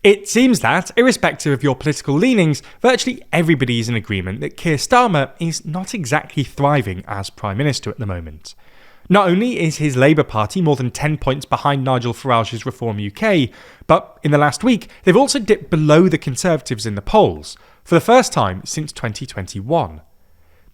It seems that, irrespective of your political leanings, virtually everybody is in agreement that Keir Starmer is not exactly thriving as Prime Minister at the moment. Not only is his Labour Party more than 10 points behind Nigel Farage's Reform UK, but in the last week they've also dipped below the Conservatives in the polls, for the first time since 2021.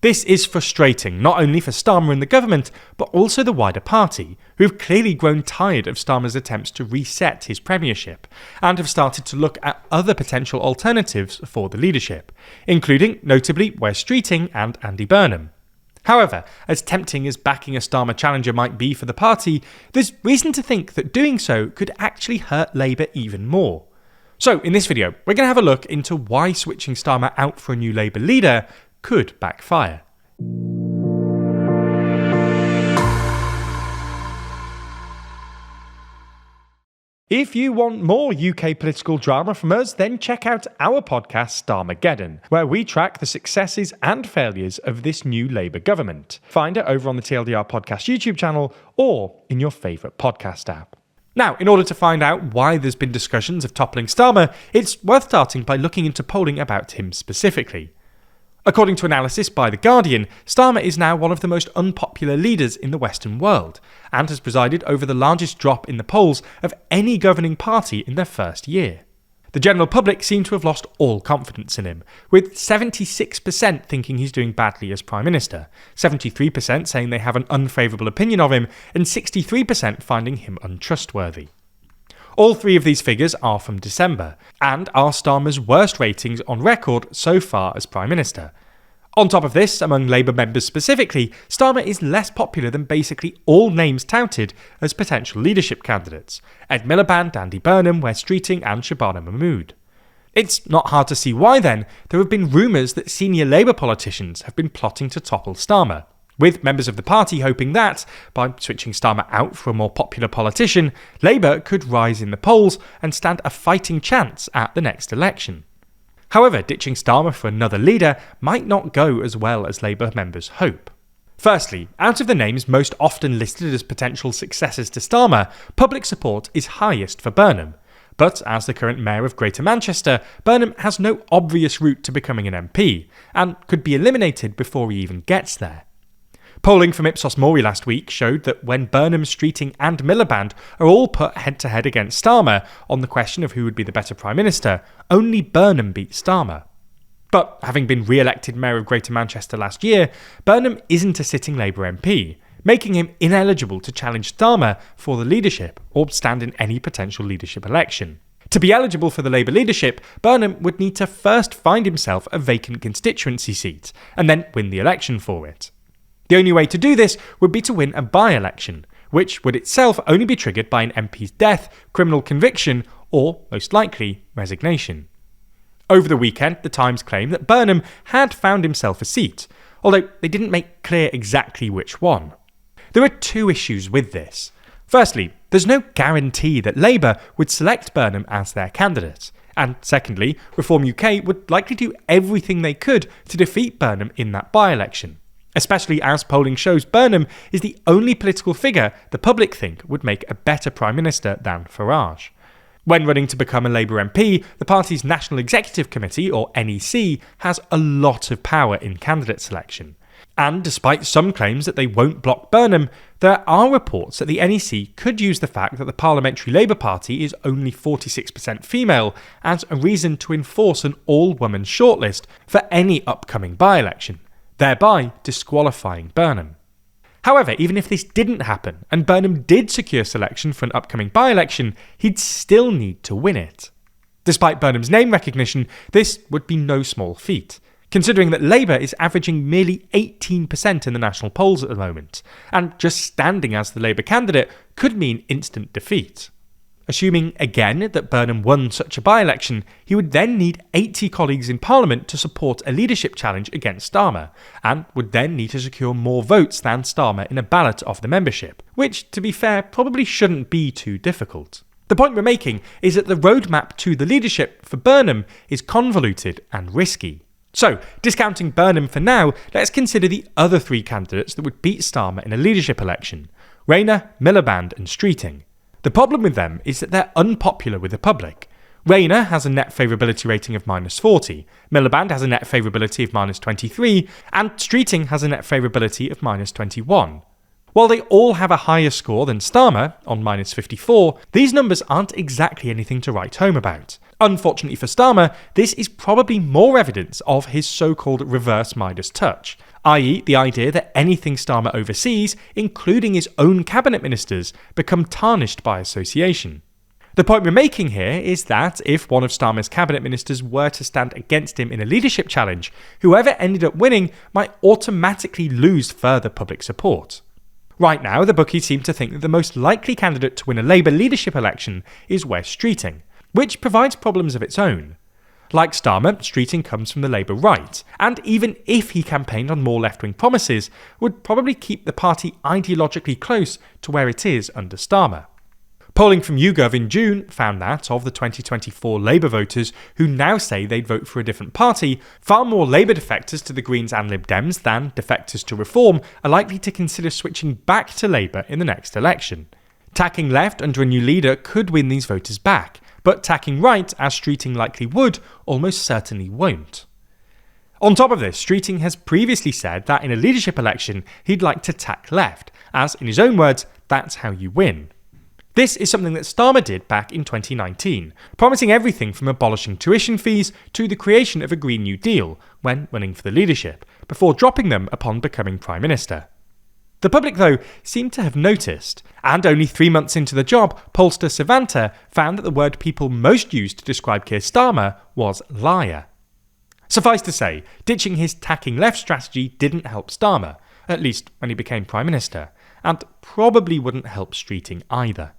This is frustrating, not only for Starmer and the government, but also the wider party, who have clearly grown tired of Starmer's attempts to reset his premiership, and have started to look at other potential alternatives for the leadership, including, notably, Wes Streeting and Andy Burnham. However, as tempting as backing a Starmer challenger might be for the party, there's reason to think that doing so could actually hurt Labour even more. So, in this video, we're going to have a look into why switching Starmer out for a new Labour leader could backfire. If you want more UK political drama from us, then check out our podcast Starmergeddon, where we track the successes and failures of this new Labour government. Find it over on the TLDR Podcast YouTube channel or in your favourite podcast app. Now, in order to find out why there's been discussions of toppling Starmer, it's worth starting by looking into polling about him specifically. According to analysis by The Guardian, Starmer is now one of the most unpopular leaders in the Western world, and has presided over the largest drop in the polls of any governing party in their first year. The general public seem to have lost all confidence in him, with 76% thinking he's doing badly as Prime Minister, 73% saying they have an unfavourable opinion of him, and 63% finding him untrustworthy. All three of these figures are from December, and are Starmer's worst ratings on record so far as Prime Minister. On top of this, among Labour members specifically, Starmer is less popular than basically all names touted as potential leadership candidates: Ed Miliband, Andy Burnham, Wes Streeting and Shabana Mahmood. It's not hard to see why then there have been rumours that senior Labour politicians have been plotting to topple Starmer, with members of the party hoping that, by switching Starmer out for a more popular politician, Labour could rise in the polls and stand a fighting chance at the next election. However, ditching Starmer for another leader might not go as well as Labour members hope. Firstly, out of the names most often listed as potential successors to Starmer, public support is highest for Burnham. But as the current mayor of Greater Manchester, Burnham has no obvious route to becoming an MP, and could be eliminated before he even gets there. Polling from Ipsos Mori last week showed that when Burnham, Streeting and Miliband are all put head-to-head against Starmer on the question of who would be the better Prime Minister, only Burnham beat Starmer. But having been re-elected Mayor of Greater Manchester last year, Burnham isn't a sitting Labour MP, making him ineligible to challenge Starmer for the leadership or stand in any potential leadership election. To be eligible for the Labour leadership, Burnham would need to first find himself a vacant constituency seat, and then win the election for it. The only way to do this would be to win a by-election, which would itself only be triggered by an MP's death, criminal conviction, or, most likely, resignation. Over the weekend, the Times claimed that Burnham had found himself a seat, although they didn't make clear exactly which one. There are two issues with this. Firstly, there's no guarantee that Labour would select Burnham as their candidate, and secondly, Reform UK would likely do everything they could to defeat Burnham in that by-election, especially as polling shows Burnham is the only political figure the public think would make a better Prime Minister than Farage. When running to become a Labour MP, the party's National Executive Committee, or NEC, has a lot of power in candidate selection. And despite some claims that they won't block Burnham, there are reports that the NEC could use the fact that the Parliamentary Labour Party is only 46% female as a reason to enforce an all-woman shortlist for any upcoming by-election, thereby disqualifying Burnham. However, even if this didn't happen, and Burnham did secure selection for an upcoming by-election, he'd still need to win it. Despite Burnham's name recognition, this would be no small feat, considering that Labour is averaging merely 18% in the national polls at the moment, and just standing as the Labour candidate could mean instant defeat. Assuming again that Burnham won such a by-election, he would then need 80 colleagues in Parliament to support a leadership challenge against Starmer, and would then need to secure more votes than Starmer in a ballot of the membership, which, to be fair, probably shouldn't be too difficult. The point we're making is that the roadmap to the leadership for Burnham is convoluted and risky. So, discounting Burnham for now, let's consider the other three candidates that would beat Starmer in a leadership election: Rayner, Miliband and Streeting. The problem with them is that they're unpopular with the public, Rayner has a net favourability rating of -40, Miliband has a net favourability of -23, and Streeting has a net favourability of -21. While they all have a higher score than Starmer, on -54, these numbers aren't exactly anything to write home about. Unfortunately for Starmer, this is probably more evidence of his so-called reverse Midas touch, i.e. the idea that anything Starmer oversees, including his own cabinet ministers, become tarnished by association. The point we're making here is that if one of Starmer's cabinet ministers were to stand against him in a leadership challenge, whoever ended up winning might automatically lose further public support. Right now, the bookies seem to think that the most likely candidate to win a Labour leadership election is Wes Streeting, which provides problems of its own. Like Starmer, Streeting comes from the Labour right, and even if he campaigned on more left-wing promises, would probably keep the party ideologically close to where it is under Starmer. Polling from YouGov in June found that, of the 2024 Labour voters who now say they'd vote for a different party, far more Labour defectors to the Greens and Lib Dems than defectors to Reform are likely to consider switching back to Labour in the next election. Tacking left under a new leader could win these voters back, but tacking right, as Streeting likely would, almost certainly won't. On top of this, Streeting has previously said that in a leadership election he'd like to tack left, as, in his own words, that's how you win. This is something that Starmer did back in 2019, promising everything from abolishing tuition fees to the creation of a Green New Deal when running for the leadership, before dropping them upon becoming Prime Minister. The public, though, seemed to have noticed, and only 3 months into the job, pollster Savanta found that the word people most used to describe Keir Starmer was liar. Suffice to say, ditching his tacking left strategy didn't help Starmer, at least when he became Prime Minister, and probably wouldn't help Streeting either.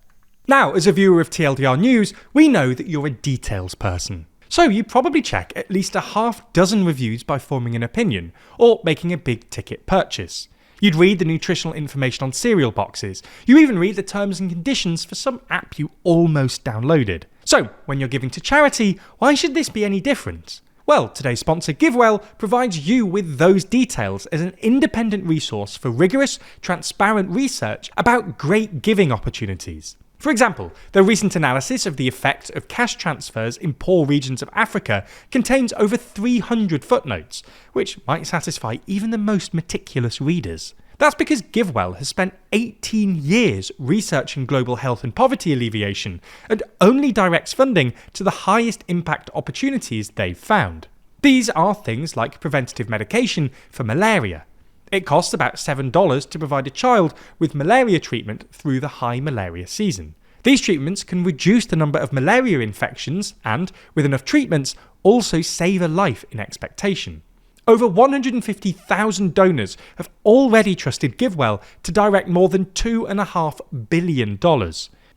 Now, as a viewer of TLDR News, we know that you're a details person. So you probably check at least a half dozen reviews by forming an opinion, or making a big ticket purchase. You'd read the nutritional information on cereal boxes. You even read the terms and conditions for some app you almost downloaded. So, when you're giving to charity, why should this be any different? Well, today's sponsor GiveWell provides you with those details as an independent resource for rigorous, transparent research about great giving opportunities. For example, their recent analysis of the effect of cash transfers in poor regions of Africa contains over 300 footnotes, which might satisfy even the most meticulous readers. That's because GiveWell has spent 18 years researching global health and poverty alleviation, and only directs funding to the highest impact opportunities they've found. These are things like preventative medication for malaria. It costs about $7 to provide a child with malaria treatment through the high malaria season. These treatments can reduce the number of malaria infections and, with enough treatments, also save a life in expectation. Over 150,000 donors have already trusted GiveWell to direct more than $2.5 billion.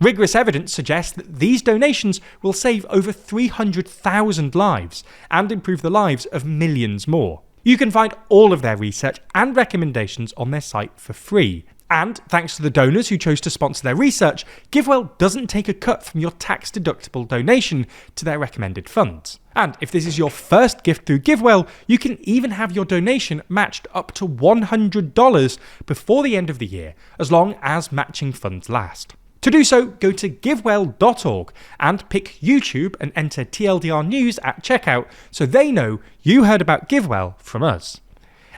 Rigorous evidence suggests that these donations will save over 300,000 lives and improve the lives of millions more. You can find all of their research and recommendations on their site for free. And thanks to the donors who chose to sponsor their research, GiveWell doesn't take a cut from your tax-deductible donation to their recommended funds. And if this is your first gift through GiveWell, you can even have your donation matched up to $100 before the end of the year, as long as matching funds last. To do so, go to givewell.org and pick YouTube and enter TLDR News at checkout so they know you heard about GiveWell from us.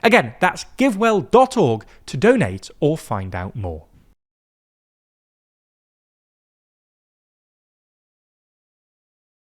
Again, that's givewell.org to donate or find out more.